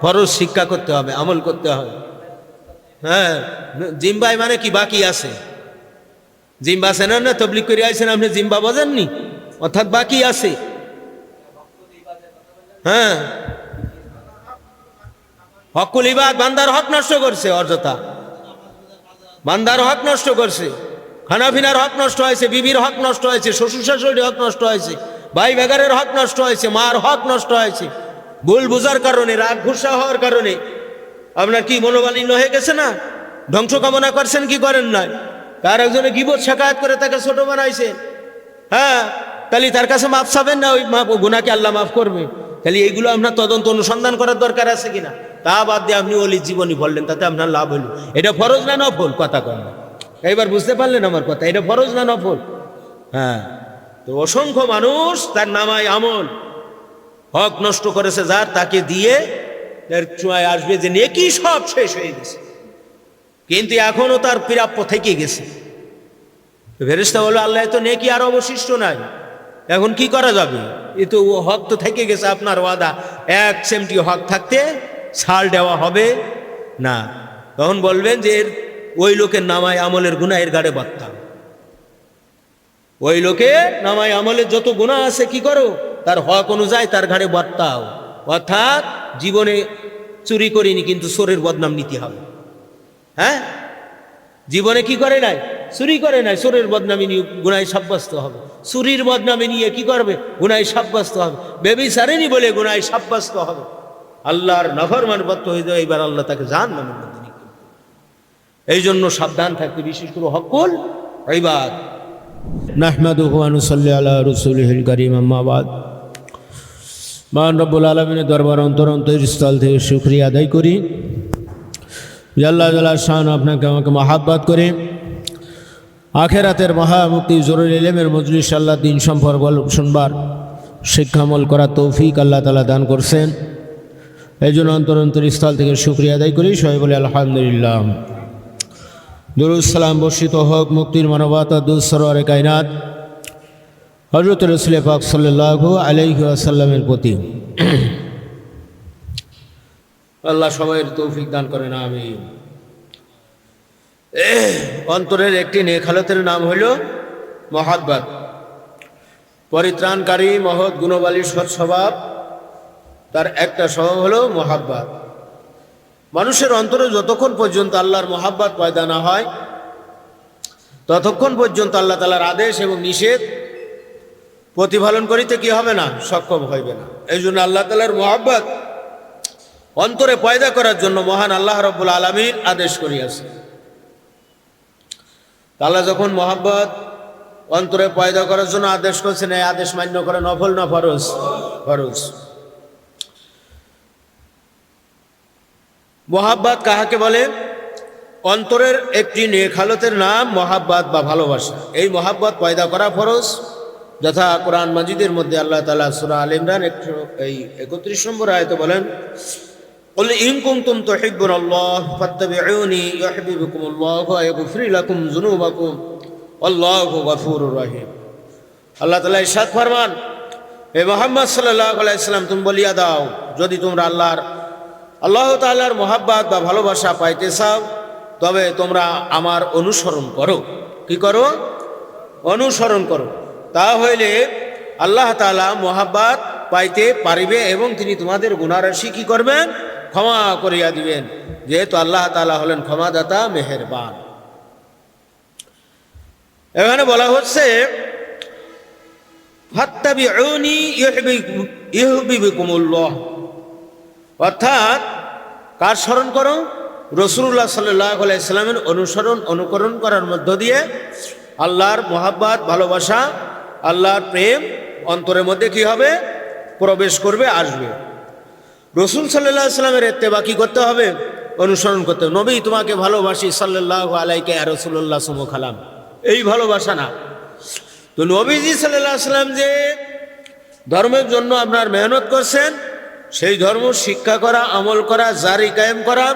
ফরজ শিক্ষা করতে হবে, আমল করতে হবে। হ্যাঁ, জিম্বাই মানে কি বাকি আছে, জিম্বা আছে না, তবলিগ করে আইছেন আপনি, জিম্বা বোঝেননি, অর্থাৎ বাকি আছে। হ্যাঁ, হকুল ইবাদ, বান্দার হক নষ্ট করছে অযথা, বান্দার হক নষ্ট করছে, খানাফিনার হক নষ্ট হয়েছে, বিবির হক নষ্ট হয়েছে, শ্বশুর শাশুড়ির হক নষ্ট হয়েছে, ভাই বেগারের হক নষ্ট হয়েছে, মার হক নষ্ট হয়েছে, ভুল বুঝার কারণে, রাগ ঘুষা হওয়ার কারণে আপনার কি মনোমালিন্য হয়ে গেছে না? ধ্বংস কামনা করছেন কি করেন না? তার একজনে গীবত শেখায়ত করে তাকে ছোট বানাইছে। হ্যাঁ, তাহলে তার কাছে মাফ চাবেন না, ওই মাফ গুনাহকে আল্লাহ মাফ করবে। তাহলে এইগুলো আপনার তদন্ত অনুসন্ধান করার দরকার আছে কিনা? তা বাদ দিয়ে আপনি অলির জীবনী বললেন, তাতে আপনার লাভ হইল? এটা ফরজ না নফল? কথা কন না, এইবার বুঝতে পারলেন আমার কথা? এটা ফরজ না নফল? হ্যাঁ, তো অসংখ্য মানুষ তার নামায় আমল হক নষ্ট করেছে, যার তাকে দিয়ে এর চুয়ায় আসবে যে নেকি সব শেষ হয়ে গেছে, কিন্তু এখনো তার প্রাপ্য থেকে গেছে। ফেরেশতা বলল, আল্লাহ তো নেকি আর অবশিষ্ট নাই, এখন কি করা যাবে? এ তো হক তো থেকে গেছে, আপনার ওয়াদা এক সেমটি হক থাকতে ছাড় দেওয়া হবে না। তখন বলবেন যে ওই লোকের নামায় আমলের গুনাহ এর গাড়ে বাত্তা, ওই লোকের নামায় আমলের যত গুনাহ আছে কি করো, তার হক অনুযায়ী তার ঘাড়ে বার্তাও। অর্থাৎ জীবনে চুরি করিনি, কিন্তু চোরের বদনাম নিতে হবে। হ্যাঁ, জীবনে কি করে নাই? চুরি করে নাই, চোরের বদনামি নিয়ে গুনায় সাব্যস্ত হবে। চুরির বদনামি নিয়ে কি করবে? গুনায় সাব্যস্ত হবে। বেবিচারেনি বলে গুনায় সাব্যস্ত হবে। আল্লাহর নাফরমান পত্র হয়ে যাবে, এবার আল্লাহ তাকে জাহান্নামের মধ্যে নিক্ষেপ করবে। এই জন্য সাবধান থাকতে, বিশেষ করে হকুল ইবাদ। নাহমাদুহু ওয়া নুসাল্লি আলা রাসূলিহিল কারীম, আম্মা বাদ। মহান রব্বুল আলামিনের দরবার অন্তরস্থল থেকে শুকরিয়া আদায় করি যে আল্লাহ তাআলা শান আপনাকে আমাকে মহাব্বত করে আখেরাতের মহামুক্তি জরুরি ইলমের মজলিস, আল্লাহ দিন সম্পর্ক শুনবার, শিক্ষামল করার তৌফিক আল্লাহ তাআলা দান করছেন। এই জন্য অন্তরস্থল থেকে শুকরিয়া আদায় করি, সবাই বলে আলহামদুলিল্লাহ। দুরূদ সালাম বর্ষিত হোক মুক্তির মানবতা দূত সরওয়ারে কায়নাত হযরত রাসূল পাক সাল্লাল্লাহু আলাইহি ওয়াসাল্লামের প্রতি। আল্লাহ সবাইয়ের তৌফিক দান করেন, আমিন। অন্তরের একটি নেক হালতের নাম হইল মহাব্বত। পরিত্রাণকারী মহৎ গুণবালী সৎ স্বভাব, তার একটা স্বভাব হলো মহাব্বত। মানুষের অন্তরে যতক্ষণ পর্যন্ত আল্লাহর মহাব্বত পয়দা না হয়, ততক্ষণ পর্যন্ত আল্লাহ তাআলার আদেশ এবং নিষেধ প্রতিপালন করিতে কি হবে না? সক্ষম হইবে না। এই জন্য আল্লাহ তাআলার মহাব্বত অন্তরে পয়দা করার জন্য মহান আল্লাহ রাব্বুল আলামিন আদেশ করিয়াছেন। আল্লাহ যখন মহাব্বত অন্তরে পয়দা করার জন্য আদেশ করছেন, এই আদেশ মান্য করে নফল না ফরজ? ফরজ। মহাব্বত কাহাকে বলে? অন্তরের একটি নেক হালতের নাম মহাব্বত বা ভালোবাসা। এই মহাব্বত পয়দা করা ফরজ, যথা কোরআন মাজিদের মধ্যে আল্লাহ তাআলা সূরা আল ইমরান 31 নম্বর আয়াতে বলেন, قل إن كنتم تحبون الله فاتبعوني يحببكم الله ويغفر لكم ذنوبكم والله غفور رحيم। আল্লাহ তাআলা ইরশাদ ফরমান, হে মুহাম্মদ সাল্লাল্লাহু আলাইহি সাল্লাম, তুমি বলিয়া দাও, যদি তোমরা আল্লাহ তাআলার মহাব্বত বা ভালোবাসা পাইতে চাও, তবে তোমরা আমার অনুসরণ করো। কি করো? অনুসরণ করো। তা হইলে আল্লাহ তাআলা মহাব্বত পাইতে পারিবে এবং তিনি তোমাদের গুনাহরাশি কি করবেন? ক্ষমা করিয়া দিবেন, যেহেতু আল্লাহ তাআলা হলেন ক্ষমাদাতা, মেহেরবান। এখানে বলা হচ্ছে ফাত্তাবিউনি ইউহিব্বুকুমুল্লাহ, অর্থাৎ কার স্মরণ করো? রাসূলুল্লাহ সাল্লাল্লাহু আলাইহি সাল্লামের অনুকরণ করার মধ্য দিয়ে আল্লাহর মহাব্বত, ভালোবাসা, আল্লাহর প্রেম অন্তরের মধ্যে কি হবে? প্রবেশ করবে, আসবে। রাসূল সাল্লাল্লাহু আলাইহি সাল্লামের ইত্তেবা কি করতে হবে? অনুসরণ করতে হবে। নবী তোমাকে ভালোবাসি সাল্লাল্লাহু আলাইহি ইয়া রাসূলুল্লাহ সুমু খালাম, এই ভালোবাসা না। তো নবীজি সাল্লাল্লাহু আলাইহি সাল্লাম যে ধর্মের জন্য আপনার মেহনত করছেন, সেই ধর্ম শিক্ষা করা, আমল করা, জারি কায়েম করা,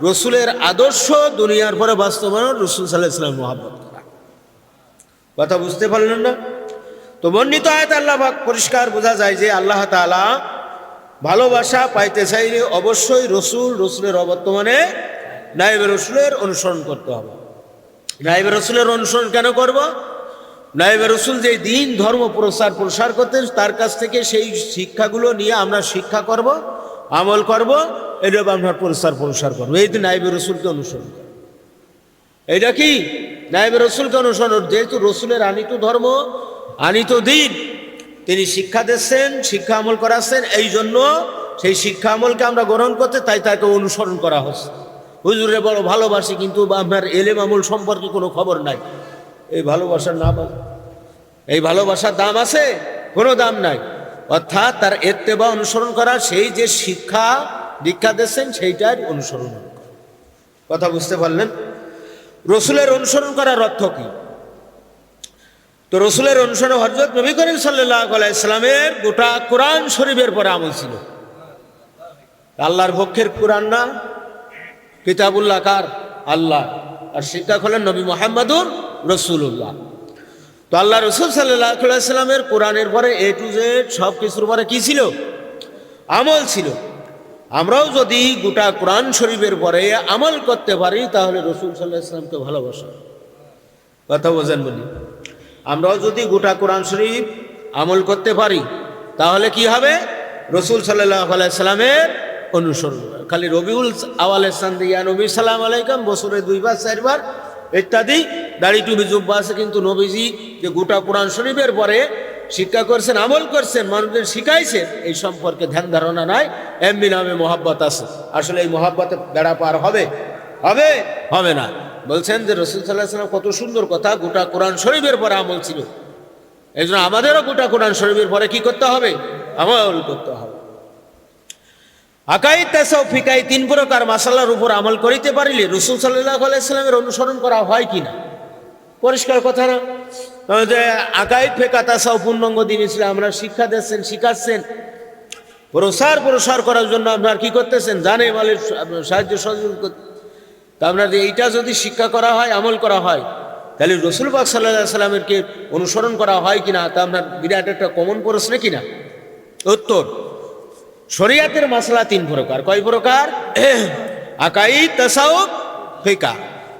রসুলের আদর্শ দুনিয়ার পরে বাস্তবায়ন, রাসূল সাল্লাল্লাহু আলাইহি ওয়াসাল্লাম মহব্বত করা। কথা বুঝতে পারলেন না? তো বর্ণিত আয়াতে আল্লাহ পাক পরিষ্কার বোঝা যায় যে আল্লাহ তাআলা ভালোবাসা পাইতে চাইলে অবশ্যই রসুলের অবর্তমানে নায়েবে রসুলের অনুসরণ করতে হবে। নায়েবে রসুলের অনুসরণ কেন করব? নায়েবে রসুল যে দিন ধর্ম প্রসার করতেন তার কাছ থেকে সেই শিক্ষাগুলো নিয়ে আমরা শিক্ষা করব, আমল করব, এরকম আমরা প্রসার করবো। এই তো নায়েবে রসুলকে অনুসরণ করব। এইটা কি নায়েবে রসুলকে অনুসরণ, যেহেতু রসুলের আনিত ধর্ম আনিত দিন তিনি শিক্ষা দিচ্ছেন, শিক্ষা আমল করাচ্ছেন, এই জন্য সেই শিক্ষা আমলকে আমরা গ্রহণ করতে তাই তাকে অনুসরণ করা হচ্ছে। হুজুরে বড় ভালোবাসি কিন্তু আপনার এলেম আমল সম্পর্কে কোনো খবর নাই। এই ভালোবাসার নাম, এই ভালোবাসার দাম আছে? কোনো দাম নাই। অর্থাৎ তার ইত্তেবা অনুসরণ করা, সেই যে শিক্ষা দীক্ষা দিচ্ছেন সেইটার অনুসরণ। কথা বুঝতে পারলেন? রসুলের অনুসরণ করার অর্থ কি? তো রসুলের অনুসরণ হযরত নবী করিম সাল্লাল্লাহু আলাইহি সাল্লামের গোটা কোরআন শরীফের পরে আমল ছিল। আল্লাহর পক্ষের কোরআন না, কিতাবুল্লাহ কার? আল্লাহ। আর শিক্ষক হলেন নবী মুহাম্মদুর রাসূলুল্লাহ। তো আল্লাহ রসুল সাল্লাল্লাহু আলাইহি সাল্লামের কোরআনের পরে এ টু জেড সব কিছুর পরে কি ছিল? আমল ছিল। আমরাও যদি গোটা কোরআন শরীফের পরে আমল করতে পারি তাহলে রসুল সাল্লাল্লাহু আলাইহি সাল্লামকে ভালোবাসা। কথা বোঝেন বলি? আমরাও যদি গোটা কোরআন শরীফ আমল করতে পারি তাহলে কি হবে? রসুল সাল্লাল্লাহু আলাইহি সাল্লামের অনুসরণ। খালি রবিউল আওয়ালের সান্দি ইয়া নবী সালাম আলাইকুম বছরে 2 বার 4 বার ইত্যাদি দাড়ি টুপি জুব্বা আছে, কিন্তু নবীজি যে গোটা কোরআন শরীফের পরে শিক্ষা করছেন, আমল করছেন, মানুষদের শিখাইছেন, এই সম্পর্কে ধ্যান ধারণা নাই। এমনি নামে মহাব্বত আছে। আসলে এই মহাব্বতে বেড়া পার হবে? হবে না। বলছেন যে রসুল সাল্লাল্লাহু আলাইহি ওয়াসাল্লাম কত সুন্দর কথা, গোটা কোরআন শরীফের পরে আমল ছিল। এই জন্য আমাদেরও গোটা কোরআন শরীফের পরে কি করতে হবে? আমল করতে হবে। আকাইদ, তাসাউফ, ফিকাহ 3 প্রকার মাসালার উপর আমল করিতে পারিলে রসুল সাল্লাল্লাহু আলাইহি সাল্লামের অনুসরণ করা হয় কিনা? পরিষ্কার কথা না? যে আকাইদ, ফিকাহ, তাসাউফ পূর্ণাঙ্গ দিন ইসলাম আমরা শিক্ষা দিচ্ছেন, শিখাচ্ছেন, প্রসার করার জন্য আপনার কি করতেছেন? জানে মালের সাহায্য সহযোগিতা করতে। তা আপনার এইটা যদি শিক্ষা করা হয়, আমল করা হয়, তাহলে রসুল পাক সাল্লাল্লাহু আলাইহি সাল্লামের কে অনুসরণ করা হয় কিনা? তা আপনার বিরাট একটা কমন প্রশ্ন কিনা? উত্তর, শরিয়াতের মাসলা 3 প্রকার। কয় প্রকার? আকাইদ, তাসাউফ, ফিকাহ।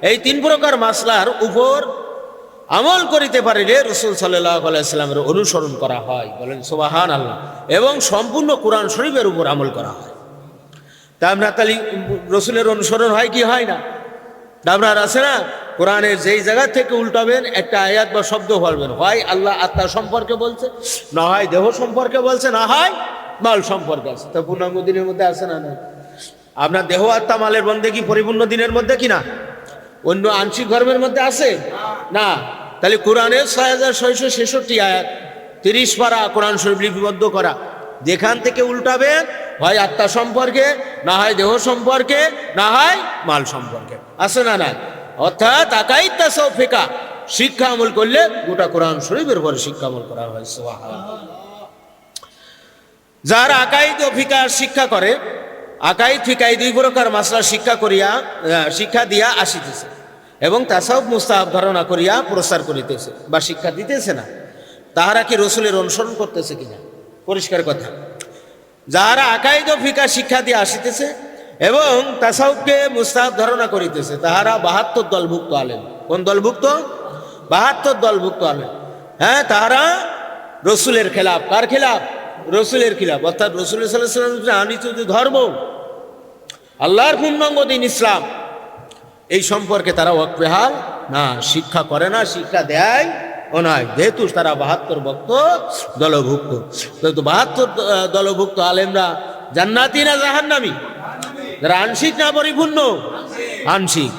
এই 3 প্রকার মাসলার উপর আমল করিতে পারিলে রসুল সাল্লাল্লাহু আলাইহি সাল্লামের অনুসরণ করা হয়। বলেন সুবহানাল্লাহ। এবং সম্পূর্ণ কোরআন শরীফের উপর আমল করা হয়। তা আমরা তাহলে রসুলের অনুসরণ হয় কি হয় না? আপনার আছে না, কোরআনের যেই জায়গা থেকে উল্টাবেন একটা আয়াত বা শব্দ বলবেন, হয় আল্লাহ আত্মা সম্পর্কে বলছে, না হয় দেহ সম্পর্কে বলছে, না হয় মাল সম্পর্কে আছে। তা পূর্ণাঙ্গ দিনের মধ্যে আছে না? না। আপনার দেহ আত্মা মালের বন্দেগী পরিপূর্ণ দিনের মধ্যে কিনা? অন্য আংশিক ধর্মের মধ্যে আছে না। তাহলে কোরআনের 6666 আয়াত, 30 পারা কোরআন শরীফ লিপিবদ্ধ করা, যেখান থেকে উল্টাবেন হয় আত্মা সম্পর্কে, না হয় দেহ সম্পর্কে, না হয় মাল সম্পর্কে, আছে না? না। অর্থাৎ আকাইদ, তাসাউফ, ফিকাহ শিক্ষা আমল করলে গোটা কোরআন শরীফের উপর শিক্ষা আমল করা হয়। সুবহানাল্লাহ। যারা আকাইদ ও ফিকাহ শিক্ষা করে, আকাইদ ফিকাহ 2 প্রকার মাসলা শিক্ষা দিয়া আসিতেছে এবং তাসাউফ মুস্তাহাব ধারণা করিয়া প্রচার করিতেছে বা শিক্ষা দিতেছে না, তাহারা কি রসুলের অনুসরণ করতেছে কিনা? পরিষ্কার কথা। যাহারা আকাইদ ও ফিকাহ শিক্ষা দিয়ে আসিতেছে এবং তাসাউফকে মুস্তাহাব ধারণা করিতেছে তাহারা 72 দলভুক্ত আলেম। কোন দলভুক্ত? 72 দলভুক্ত আলেম। হ্যাঁ, তাহারা রসুলের খেলাফ। কার খেলাফ? রসুলের খেলাফ। অর্থাৎ রসুল সাল্লাল্লাহু আলাইহি ওয়াসাল্লাম আনিত যে ধর্ম, আল্লাহর পূর্ণাঙ্গ দিন ইসলাম, এই সম্পর্কে তারা ওয়াকফেহাল না, শিক্ষা করে না, শিক্ষা দেয় ও নয়। যেহেতু তারা 72 দলভুক্ত। তো 72 দলভুক্ত আলেমরা জান্নাতি না জাহান্নামী? যারা আংশিক না পরিপূর্ণ? আংশিক।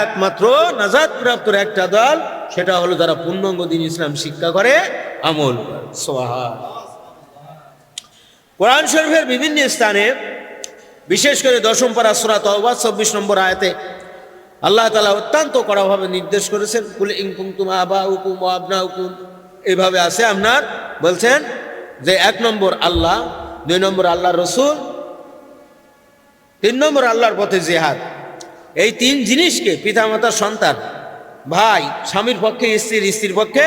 একমাত্র নাজাত প্রাপ্ত একটা দল, সেটা হলো যারা পূর্ণাঙ্গ দিন ইসলাম শিক্ষা করে, আমল করে। সুবহানাল্লাহ। কোরআন শরীফের বিভিন্ন স্থানে, বিশেষ করে 10ম পারা সূরা তাওবা 24 নম্বর আয়াতে আল্লাহ তাআলা অত্যন্ত কড়াভাবে নির্দেশ করেছেন, কুল ইন কুনতুম আবাউকুম ওয়া আবনাউকুম। এইভাবে আছে আপনার, বলছেন যে 1 নম্বর আল্লাহ, 2 নম্বর আল্লাহর রসুল, 3 নম্বর আল্লাহর পথে জিহাদ। এই 3 জিনিসকে পিতামাতার সন্তান, ভাই স্বামীর পক্ষে স্ত্রীর পক্ষে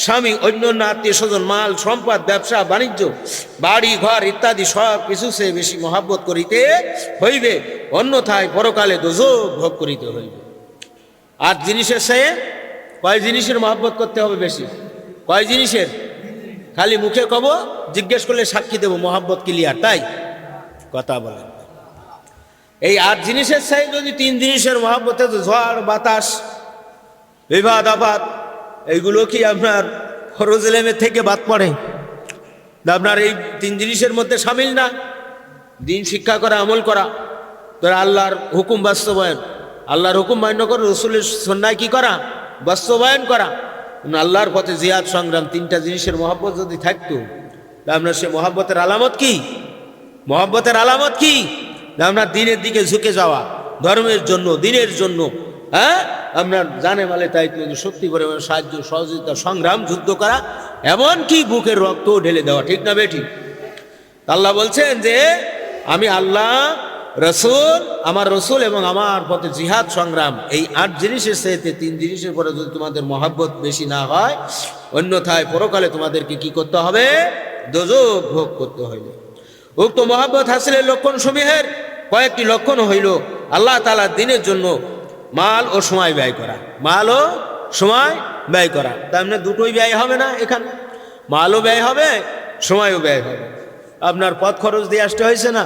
স্বামী, অন্যান্য আত্মীয় স্বজন, মাল সম্পদ, ব্যবসা বাণিজ্য, বাড়ি ঘর ইত্যাদি সব কিছু সে বেশি মহাব্বত করিতে হইবে, অন্যথায় পরকালে দোজখ ভোগ করিতে হইবে। আর জিনিসের সে কয় জিনিসের মহাব্বত করতে হবে বেশি? কয় জিনিসের? খালি মুখে কব, জিজ্ঞেস করলে সাক্ষী দেব মহাব্বত ক্লিয়ার, তাই কথা বলেন। এই 8 জিনিসের চাই যদি 3 জিনিসের মহাব্বতে, ঝড় বাতাস বিবাদ আবাদ, এইগুলো কি আপনার ফরজ এলেমের থেকে বাদ পড়ে? আপনার এই 3 জিনিসের মধ্যে সামিল না? দিন শিক্ষা করা, আমল করা, তোর আল্লাহর হুকুম বাস্তবায়ন, আল্লাহর হুকুম মান্য করে রসুলের সন্ন্যায় কি করা? বাস্তবায়ন করা, আল্লাহর পথে জিহাদ সংগ্রাম, 3টা জিনিসের মহব্বত যদি থাকতো, আপনার সে মহব্বতের আলামত কি? মহব্বতের আলামত কি? আপনার দিনের দিকে ঝুঁকে যাওয়া, ধর্মের জন্য, দিনের জন্য, হ্যাঁ, আপনার জানে মালে তাই শক্তি পরিমাণে সাহায্য সহযোগিতা, সংগ্রাম, যুদ্ধ করা, এমনকি বুকের রক্ত ঢেলে দেওয়া, ঠিক না বেঠিক? আল্লাহ বলছেন যে আমি আল্লাহ, রসুল, আমার রসুল এবং আমার পথে জিহাদ সংগ্রাম, এই 8 জিনিসের সাথে 3 জিনিসের পরে যদি তোমাদের মহাব্বত বেশি না হয়, অন্যথায় পরকালে তোমাদেরকে কি করতে হবে? দোজখ ভোগ করতে হইবে। উক্ত মহাব্বত হাসিলের লক্ষণ সমূহের কয়েকটি লক্ষণ হইল আল্লাহ তাআলার দ্বীনের জন্য মাল ও সময় ব্যয় করা। মাল ও সময় ব্যয় করা, তার মানে দুটোই ব্যয় হবে না? এখানে মালও ব্যয় হবে, সময়ও ব্যয় হবে। আপনার পথ খরচ দিয়ে আসতে হয়েছে না,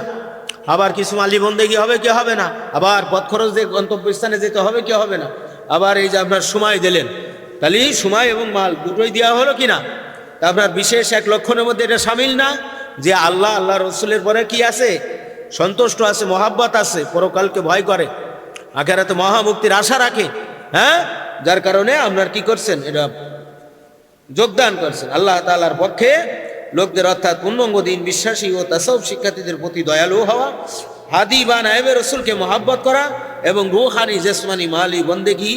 আবার কিছু মালি বন্দেগী হবে কি হবে না, আবার পথ খরচ দিয়ে গন্তব্যস্থানে যেতে হবে কি হবে না, আবার এই যে আপনার সময় দিলেন, তাহলে সময় এবং মাল দুটোই দেওয়া হলো কিনা? তা আপনার বিশেষ এক লক্ষণের মধ্যে এটা সামিল না যে আল্লাহ, আল্লাহ রসুলের পরে কি আছে? সন্তুষ্ট আছে, মহাব্বত আছে, পরকালকে ভয় করে, আখিরাতে মহামুক্তির আশা রাখে, হ্যাঁ, যার কারণে আপনার কি করছেন? এটা যোগদান করছেন আল্লাহ তাআলার পক্ষে লোকদের, অর্থাৎ পূর্ণাঙ্গ দিন বিশ্বাসী ও তাসাউফ শিক্ষার্থীদের প্রতি দয়ালু হওয়া, হাদি বা নায়েবে রসুলকে মহাব্বত করা এবং রুহানি জেসমানি মালি বন্দেগি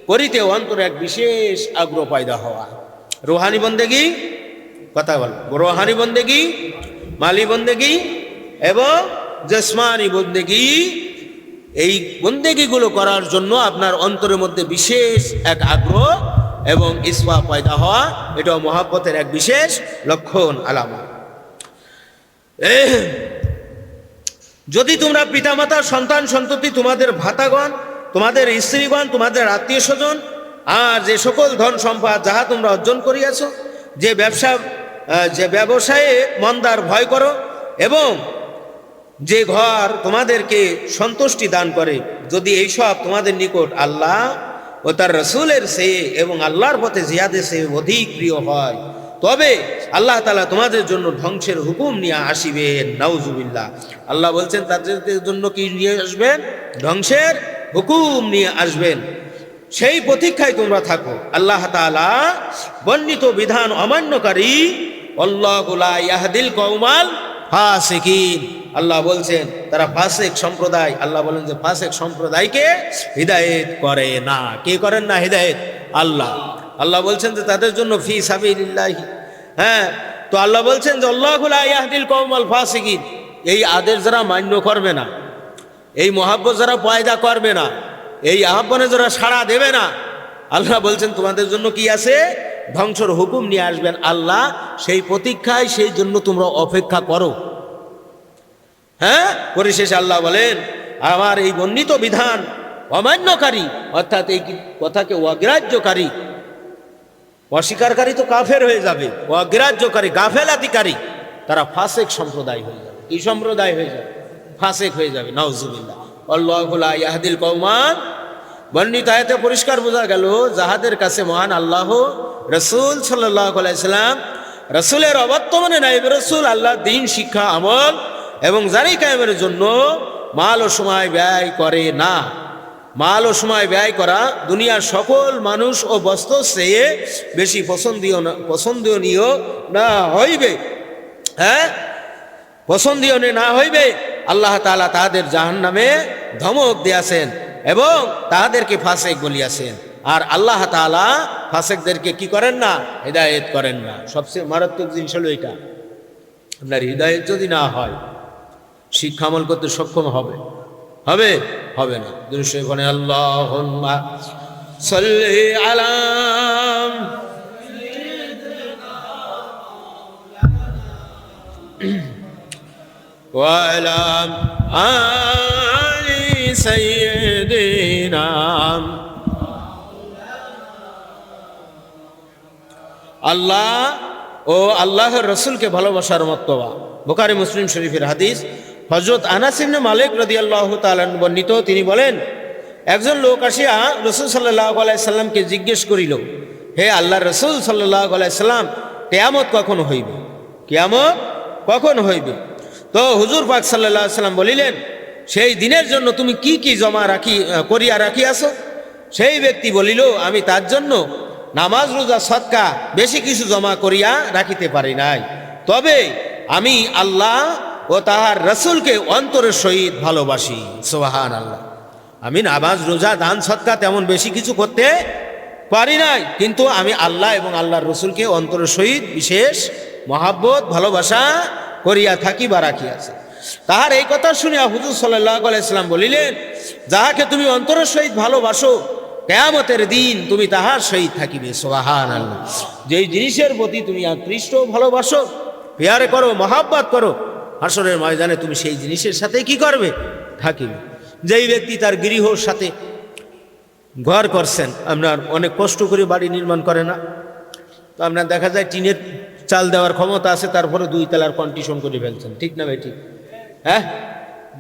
করিতে অন্তরে এক বিশেষ আগ্রহ পয়দা হওয়া। রুহানি বন্দেগি, কথা বল, রুহানি বন্দেগি, মালি বন্দেগি এবং জেসমানি বন্দেগি, এই বন্দেগিগুলো করার জন্য আপনার অন্তরের মধ্যে বিশেষ এক আগ্রহ এবং ইসফা পয়দা হওয়া, এটাও মহাব্বতের এক বিশেষ লক্ষণ, আলামত। যদি তোমরা পিতামাতা, সন্তান সন্ততি, তোমাদের ভাতাগণ, তোমাদের স্ত্রীগণ, তোমাদের আত্মীয় স্বজন আর যে সকল ধন সম্পদ যাহা তোমরা অর্জন করিয়াছ, যে ব্যবসায়ে মন্দার ভয় করো এবং যে ঘর তোমাদেরকে সন্তুষ্টি দান করে, যদি এইসব তোমাদের নিকট আল্লাহ ও তার রসুলের সে এবং আল্লাহর পথে জিহাদে সে অধিক প্রিয় হয়, তবে আল্লাহ তাআলা তোমাদের জন্য ধ্বংসের হুকুম নিয়ে আসিবেন। নাউজুবিল্লাহ। আল্লাহ বলছেন তাদের জন্য কি নিয়ে আসবেন? ধ্বংসের হুকুম নিয়ে আসবেন। সেই প্রতীক্ষায় তোমরা থাকো। আল্লাহ তাআলা বর্ণিত বিধান অমান্যকারী, আল্লাহু লা ইয়াহদিল কওমাল ফাসিকিন, আল্লাহ বলছেন তারা ফাসিক সম্প্রদায়। আল্লাহ বলেন যে ফাসিক সম্প্রদায়কে হিদায়েত করে না। কে করেন না হিদায়েত? আল্লাহ। আল্লাহ বলছেন যে তাদের জন্য ফি সাবিলিল্লাহি, হ্যাঁ, তো আল্লাহ বলছেন যে আল্লাহু লা ইয়াহদিল কওমাল ফাসিকিন, এই আদেশ যারা মান্য করবে না, এই মহাব্বত যারা পয়দা করবে না, এই আহ্বানে যারা সাড়া দেবে না, আল্লাহ বলছেন তোমাদের জন্য কি আছে? ধ্বংসের হুকুম নিয়ে আসবেন আল্লাহ। সেই প্রতীক্ষায়, সেই জন্য তোমরা অপেক্ষা করো। হ্যাঁ, পরিশেষে আল্লাহ বলেন আমার এই বর্ণিত বিধান অমান্যকারী, অর্থাৎ এই কথাকে অগ্রাহ্যকারী, অস্বীকারী তো কাফের হয়ে যাবে, অগ্রাহ্যকারী, গাফেলাতিকারী, তারা ফাসিক সম্প্রদায় হয়ে যাবে। কি সম্প্রদায় হয়ে যাবে? ফাসিক হয়ে যাবে। নাউজুবিল্লাহ। আল্লাহু লা ইয়াহদিল কওমান, বর্ণিত আয়াতে পরিষ্কার বোঝা গেল যাহাদের কাছে মহান আল্লাহ, রসুল সাল্লাল্লাহু আলাইহি সাল্লাম, রসুলের অবর্তমানে নায়েবে রসুল, আল্লাহ দিন শিক্ষা আমল এবং জারি কায়েমের জন্য মাল ও সময় ব্যয় করে না। মাল ও সময় ব্যয় করা দুনিয়ার সকল মানুষ ও বস্তু চেয়ে বেশি পছন্দনীয় না হইবে, হ্যাঁ, পছন্দনীয় না হইবে। আল্লাহ তাআলা তাদের জাহান্নামে ধমক দিয়াছেন এবং তাদেরকে ফাসিক বলিয়াছেন। আর আল্লাহ তাআলা ফাসিকদেরকে কি করেন না? হিদায়েত করেন না। সবচেয়ে মারাত্মক জিনিস হলো এটা, আপনার হিদায়েত যদি না হয়, শিক্ষা আমল করতে সক্ষম হবে হবে না। দুরূদ আল্লাহুম্মা সাল্লি আলা وعلى آل سيدنا আল্লাহ ও আল্লাহর রসুলকে ভালোবাসার মর্তবা। বুখারী মুসলিম শরীফের হাদিস। হযরত আনাস ইবনে মালিক রাদিয়াল্লাহু তাআলা বর্ণিত, তিনি বলেন, একজন লোক আসিয়া রাসূল সাল্লাল্লাহু আলাইহি সাল্লামকে জিজ্ঞেস করিল, হে আল্লাহর রাসূল সাল্লাল্লাহু আলাইহি সাল্লাম, কিয়ামত কখন হইবে? কিয়ামত কখন হইবে? তো হুজুর পাক সাল্লাল্লাহু আলাইহি সাল্লাম বলিলেন, সেই দিনের জন্য তুমি কি কি জমা করিয়া রাখিয়াছো? সেই ব্যক্তি বলিল, আমি তার জন্য নামাজ, রোজা, সদকা বেশি কিছু জমা করিয়া রাখিতে পারি নাই, তবে আমি আল্লাহ ও তাহার রসুলকে অন্তরের সহিত ভালোবাসি। সুবহানাল্লাহ। আমি নামাজ, রোজা, দান, সদকা তেমন বেশি কিছু করতে পারি নাই, কিন্তু আমি আল্লাহ এবং আল্লাহর রসুলকে অন্তরের সহিত বিশেষ মহাব্বত, ভালোবাসা করিয়া থাকি বা রাখিয়াছি। তাহার এই কথা শুনিয়া হুজুর সাল্লাল্লাহু আলাইহি সাল্লাম বলিলেন, যাহাকে তুমি অন্তরের সহিত ভালোবাসো, কিয়ামতের দিন তুমি তাহার সহিত থাকিবে। সুবহানাল্লাহ। যেই জিনিসের প্রতি তুমি আকৃষ্ট, ভালোবাসো, পেয়ারে করো, মহাব্বত করো, হাসরের ময়দানে তুমি সেই জিনিসের সাথে কি করবে? থাকিবে। যেই ব্যক্তি তার গৃহর সাথে ঘর করছেন, আপনার অনেক কষ্ট করে বাড়ি নির্মাণ করে না, তো আপনার দেখা যায় টিনের চাল দেওয়ার ক্ষমতা আছে, তারপরে 2 তলার কন্ডিশন করে ফেলছেন, ঠিক না ভাই? ঠিক, হ্যাঁ,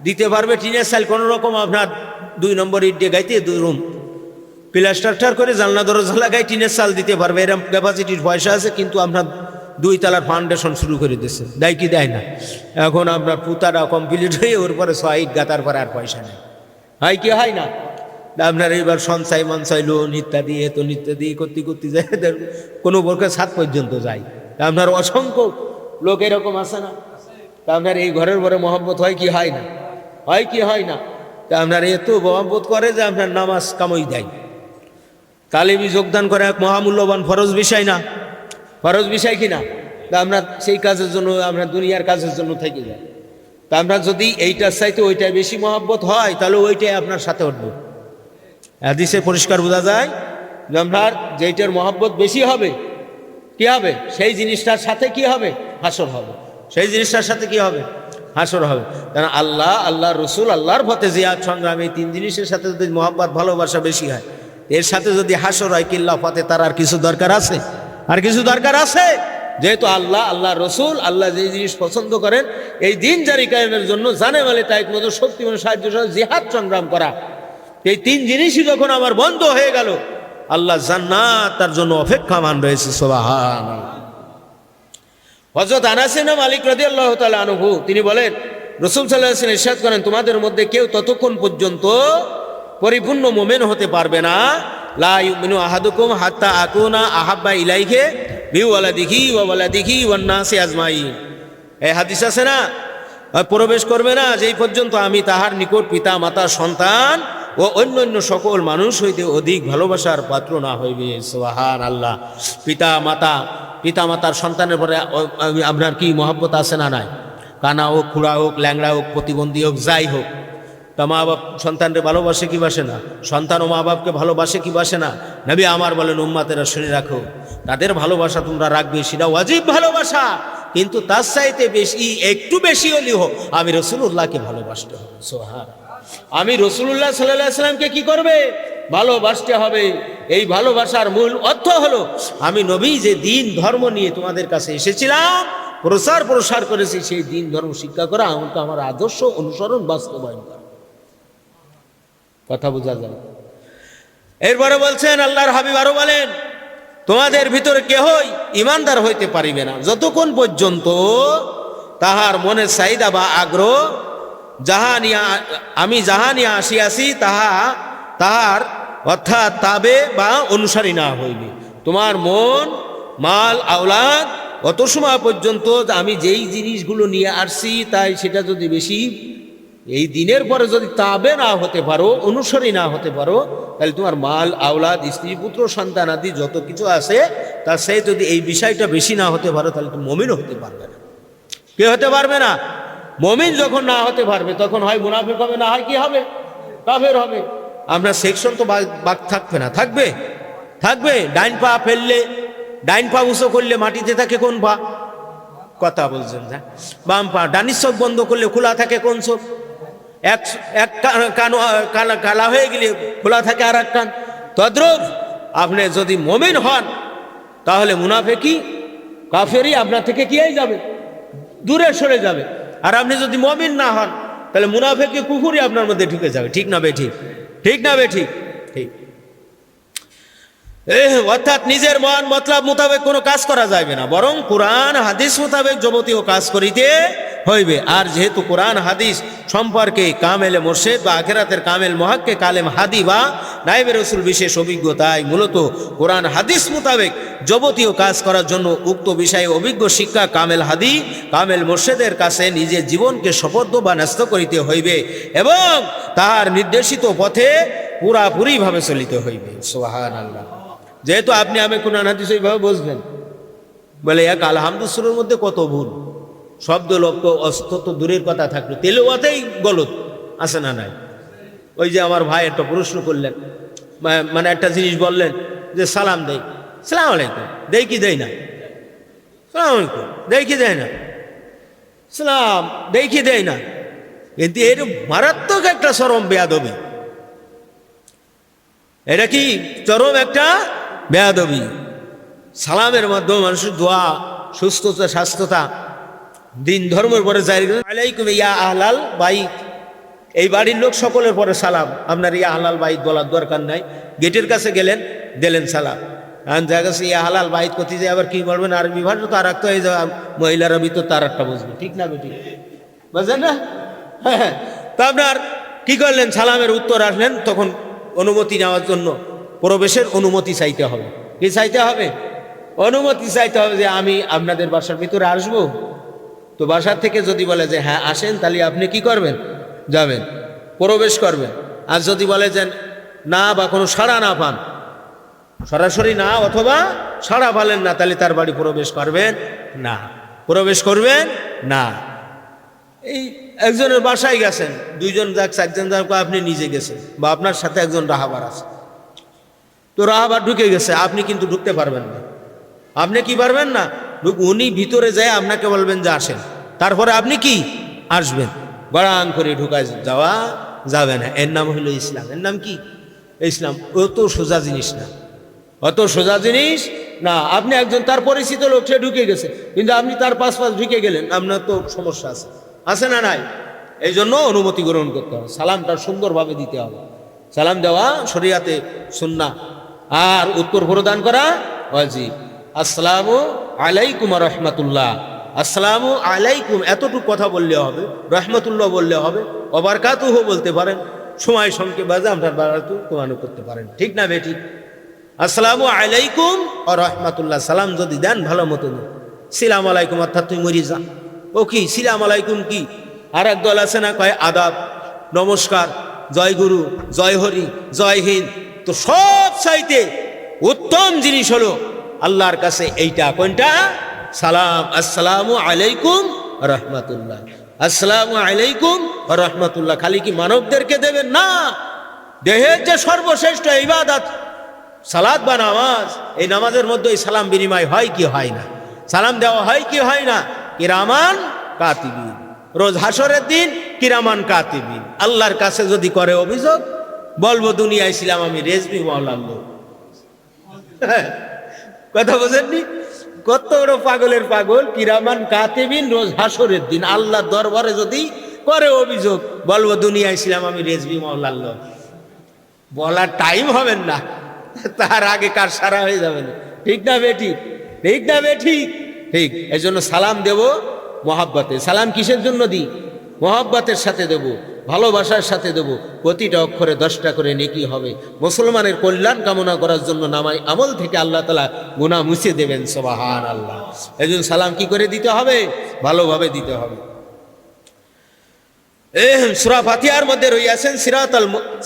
দিতে পারবে টিনের চাল কোনো রকম, আপনার 2 নম্বর ইট দিয়ে গাইতে 2 রুম প্লাস্টার করে জানলা দরজা লাগাই টিনের চাল দিতে পারবে, এরকম ক্যাপাসিটির পয়সা আছে, কিন্তু আপনার 2 তলার ফাউন্ডেশন শুরু করে দিচ্ছে, দেয় কি দেয় না? এখন আপনার পুতারা কমপ্লিট হয়ে ওর পরে 6 ইট গাতার পরে আর পয়সা নেই, হয় কি হয় না? আপনার এইবার সঞ্চয় মঞ্চয়, লোন ইত্যাদি, ইত্যাদি করতে করতে যায়, কোনো বর্ষে 7 পর্যন্ত যায়। আপনার অসংখ্য লোক এরকম আছে না? তা আপনার এই ঘরের পরে মহব্বত হয় কি হয় না? হয় কি হয় না? তা আপনার এত মহব্বত করে যে আপনার নামাজ কামই দেয়, তালিমি যোগদান করে, এক মহামূল্যবান ফরজ বিষয় না? ফরজ বিষয় কি না? তা আমরা সেই কাজের জন্য, আমরা দুনিয়ার কাজের জন্য থেকে যাই। তা আমরা যদি এইটার চাইতে ওইটাই বেশি মহব্বত হয়, তাহলে ওইটাই আপনার সাথে উঠবে। হাদিসে পরিষ্কার বোঝা যায় যে আপনার যেইটার মহব্বত বেশি হবে, কি হবে? সেই জিনিসটার সাথে কি হবে? হাসর হবে। সেই জিনিসটার সাথে কি হবে? হাসর হবে। কারণ আল্লাহ, আল্লাহর রসুল, আল্লাহর পথে জিহাদ সংগ্রাম, এই 3 জিনিসের সাথে যদি মহব্বত, ভালোবাসা বেশি হয়, এর সাথে যদি হাসর হয়, কিল্লা পথে, তার আর কিছু দরকার আছে? আর কিছু দরকার আছে? যেহেতু আল্লাহ, আল্লাহ রসুল, আল্লাহ যে জিনিস পছন্দ করেন, এই দিন জারি কায়েমের জন্য জানে মালে তাই মতো শক্তি মানে সাহায্য সহ জিহাদ সংগ্রাম করা, এই 3 জিনিসই যখন আমার বন্ধ হয়ে গেল, আল্লাহ জান্নাত তার জন্য অপেক্ষামান রয়েছে। সুবহানাল্লাহ। হযরত আনাস ইবনে মালিক রাদিয়াল্লাহু তাআলা আনহু তিনি বলেন, রাসূল সাল্লাল্লাহু আলাইহি ওয়াসাল্লাম ইরশাদ করেন, তোমাদের মধ্যে কেউ ততক্ষণ পর্যন্ত পরিপূর্ণ মুমিন হতে পারবে না, লা ইউমিনু আহাদুকুম হাত্তা আকুনা আহাব্বা ইলাইহি বিওয়ালাদিহি ওয়া ওয়ালাদিহি ওয়ান নাসি আজমাইন। এই হাদিস আছে না, প্রবেশ করবে না যেই পর্যন্ত আমি তাহার নিকট পিতা, মাতা, সন্তান ও অন্যান্য সকল মানুষ হইতে অধিক ভালোবাসার পাত্র না হইবে। সুবহানাল্লাহ। পিতা মাতার সন্তানের পরে আপনার কি মহব্বত আছে না নাই? কানা হোক, খুড়া হোক, ল্যাংড়া হোক, প্রতিবন্ধী হোক, যাই হোক, তা মা বাপ সন্তানকে ভালোবাসে কি বাসে না? সন্তান ও মা বাপকে ভালোবাসে কি বাসে না? নবী আমার বলেন, উম্মতেরা শুনে রাখো, তাদের ভালোবাসা তোমরা রাখবে, সেটা ওয়াজিব ভালোবাসা, কিন্তু তার চাইতে বেশি, একটু বেশি হলেও আমি রাসূলুল্লাহকে ভালোবাসতে হবে। সুবহানাল্লাহ। আমি রাসূলুল্লাহ সাল্লাল্লাহু আলাইহি ওয়াসাল্লামকে কি করবে? ভালোবাসতে হবে। এই ভালোবাসার মূল অর্থ হলো, আমি নবী যে দিন ধর্ম নিয়ে তোমাদের কাছে এসেছিলাম, প্রসার করেছি, সেই দিন ধর্ম শিক্ষা করা, আমাকে আমার আদর্শ অনুসরণ, বাস্তবায়ন করা। কথা বোঝা যায়? এরপরে বলছেন আল্লাহর হাবিব আরো বলেন, তোমাদের ভিতরে কেহই ইমানদার হইতে পারিবে না যতক্ষণ পর্যন্ত তাহার মনের চাহিদা বা আগ্রহ আমি যাহা নিয়া আসিয়াছি তাহার অর্থাৎ তাবে বা অনুসারী না হইবে। তোমার মন, মাল, আওলাদ অত সময় পর্যন্ত আমি যেই জিনিসগুলো নিয়ে আসছি, তাই সেটা যদি বেশি, এই দিনের পরে যদি তাবে না হতে পারো, অনুসারী না হতে পারো, তাহলে তোমার মাল, আওলাদ, স্ত্রী, পুত্র, সন্তান আদি যত কিছু আছে, তার সে যদি এই বিষয়টা বেশি না হতে পারো, তাহলে তুমি মুমিনও হতে পারবে না। কে হতে পারবে না? মুমিন যখন না হতে পারবে, তখন হয় মুনাফিক হবে, না হয় কি হবে? কাফের হবে। আমরা সেকশন তো বাক থাকবে না? থাকবে। ডাইন পা ফেললে, ডাইন পা উঁচু করলে মাটিতে থাকে কোন পা? কথা বলছেন যা বাম পা ডানির চোখ বন্ধ করলে খোলা থাকে কোন চোখ এক এক কান কালা হয়ে গেলে খোলা থাকে আর এক কান তদ্রুপ আপনি যদি মুমিন হন তাহলে মুনাফিকি কাফেরি আপনার থেকে কি হয়ে যাবে দূরে সরে যাবে আর আপনি যদি মুমিন না হন তাহলে মুনাফিকি কুফরি আপনার মধ্যে ঢুকে যাবে ঠিক না বেঠিক ঠিক না বেঠিক ঠিক অর্থাৎ নিজের মন মতলব মোতাবেক কোনো কাজ করা যাবে না বরং কোরআন হাদিস মোতাবেক যাবতীয় কাজ করিতে হইবে আর যেহেতু কোরআন হাদিস সম্পর্কে কামেল মুর্শিদ বা আখিরাতের কামেল মুহাক্কিক আলেম হাদি বা নায়েবে রাসূল বিশেষ অভিজ্ঞতায় মূলত কোরআন হাদিস মোতাবেক যাবতীয় কাজ করার জন্য উক্ত বিষয়ে অভিজ্ঞ শিক্ষা কামেল হাদি কামেল মুর্শিদের কাছে নিজের জীবনকে সুপর্দ বা ন্যস্ত করিতে হইবে এবং তার নির্দেশিত পথে পুরাপুরিভাবে চলিতে হইবে সুবহানাল্লাহ যেহেতু আপনি আমি কোরআন হাদিস এইভাবে বুঝবেন বলে এক আলহামদুলিল্লাহর মধ্যে কত ভুল শব্দ লব্ধ অস্তত দূরের কথা থাকলো তেলাওয়াতেই গলত আছে না নাই ওই যে আমার ভাই একটা প্রশ্ন করলেন মানে একটা জিনিস বললেন যে সালাম দেই সালাম আলাইকুম দেই কি দেই না সালাম আলাইকুম দেই কি দেয় না সালাম দেই কি দেয় না কিন্তু এর মারাত্মক একটা চরম বেয়াদবি এটা কি চরম একটা বেয়াদবি সালামের মাধ্যমে মানুষের দোয়া সুস্থতা স্বাস্থ্যতা দিন ধর্মের পরে জারি আলাইকুম ইয়া আহলাল বাইত এই বাড়ির লোক সকলের পরে সালাম আপনার ইয়া আহলাল বাইত বলার দরকার নাই গেটের কাছে গেলেন দিলেন সালাম এখন জায়গা কাছে ইয়া আহলাল বাইত করতে যায় আবার কি বলবেন আরবি ভাষা তো আর একটা হয়ে যাবে মহিলারা ভিতর তার একটা বুঝবে ঠিক না বেটি বুঝলেন না হ্যাঁ তা আপনার কি করলেন সালামের উত্তর আসলেন তখন অনুমতি নেওয়ার জন্য প্রবেশের অনুমতি চাইতে হবে কি চাইতে হবে অনুমতি চাইতে হবে যে আমি আপনাদের বাসার ভিতরে আসবো তো বাসার থেকে যদি বলে যে হ্যাঁ আসেন তাহলে আপনি কি করবেন যাবেন প্রবেশ করবেন আর যদি বলে যে না বা কোনো সাড়া না পান সরাসরি না অথবা সাড়া পালেন না তাহলে তার বাড়ি প্রবেশ করবেন না প্রবেশ করবেন না এই একজনের বাসায় গেছেন দুইজন যাক চারজন যাক আপনি নিজে গেছেন বা আপনার সাথে একজন রাহাবার আছে তো রাহাবার ঢুকে গেছে আপনি কিন্তু ঢুকতে পারবেন না আপনি কি পারবেন না উনি ভিতরে যায় আপনাকে বলবেন যে আসেন তারপরে আপনি কি আসবেন বাড়াং করে ঢুকায় যাওয়া যাবে না এর নাম হলো ইসলাম এর নাম কি ইসলাম অত সোজা জিনিস না অত সোজা জিনিস না আপনি একজন তার পরিচিত লোক সে ঢুকে গেছে কিন্তু আপনি তার পাশ ঢুকে গেলেন আপনার তো সমস্যা আছে আছে না নাই এই জন্য অনুমতি গ্রহণ করতে হবে সালামটা সুন্দরভাবে দিতে হবে সালাম দেওয়া শরিয়াতে সুন্নাহ আর উত্তর প্রদান করা ওয়াজিব আসসালামু আলাইকুম রহমাতুল্লাহ আসসালামু আলাইকুম এতটুকু কথা বললে হবে রহমতুল্লাহ বললে হবে ওবারকাতুহু বলতে পারেন সময় সংক্ষেপ বাজে আপনার বারাকাতু কোরআনও করতে পারেন ঠিক না বেঠিক আসসালামু আলাইকুম ও রহমাতুল্লাহ সালাম যদি দেন ভালো মতো দেন সিলাম আলাইকুম অর্থাৎ তুই মরি যা ও কি সিলাম আলাইকুম কি আর এক দল আছে না কয় আদাব নমস্কার জয় গুরু জয় হরি জয় হিন্দ তো সব চাইতে উত্তম জিনিস হলো আল্লাহর কাছে এইটা কোনটা সালাম আসসালামু আলাইকুম রহমাতুল্লাহ আসসালামু আলাইকুম রহমাতুল্লাহ খালি কি মানবদেরকে দেবেন না দেহের যে সর্বশ্রেষ্ঠ ইবাদত সালাত বা নামাজ এই নামাজের মধ্যে সালাম বিনিময় হয় কি হয় না সালাম দেওয়া হয় কি হয় না কিরামান কাতিবিন রোজ হাসরের দিন কিরামান কাতিবিন আল্লাহর কাছে যদি করে অভিযোগ বলবো দুনিয়ায় ছিলাম আমি রেজবি মাওলার লোক কথা বোঝেননি কত বড় পাগলের পাগল কিরামান কাতিবিন রোজ হাসরের দিন আল্লাহর দরবারে যদি করে অভিযোগ বলবো দুনিয়ায় ছিলাম আমি রেজবি মাওলার লোক বলার টাইম হবেন না তার আগে কার সারা হয়ে যাবে না ঠিক না বেটি ঠিক না বেটি ঠিক এই জন্য সালাম দেব মহাব্বতে সালাম কিসের জন্য দিই মহাব্বতের সাথে দেব ভালোবাসার সাথে দেব প্রতিটা অক্ষরে 10টা করে নেকি হবে মুসলমানের কল্যাণ কামনা করার জন্য নামাই আমল থেকে আল্লাহ তাআলা গুনাহ মুছে দেবেন সুবহানাল্লাহ এই জন্য সালাম কি করে দিতে হবে ভালোভাবে দিতে হবে সূরা ফাতিহার মধ্যে রয়েছেন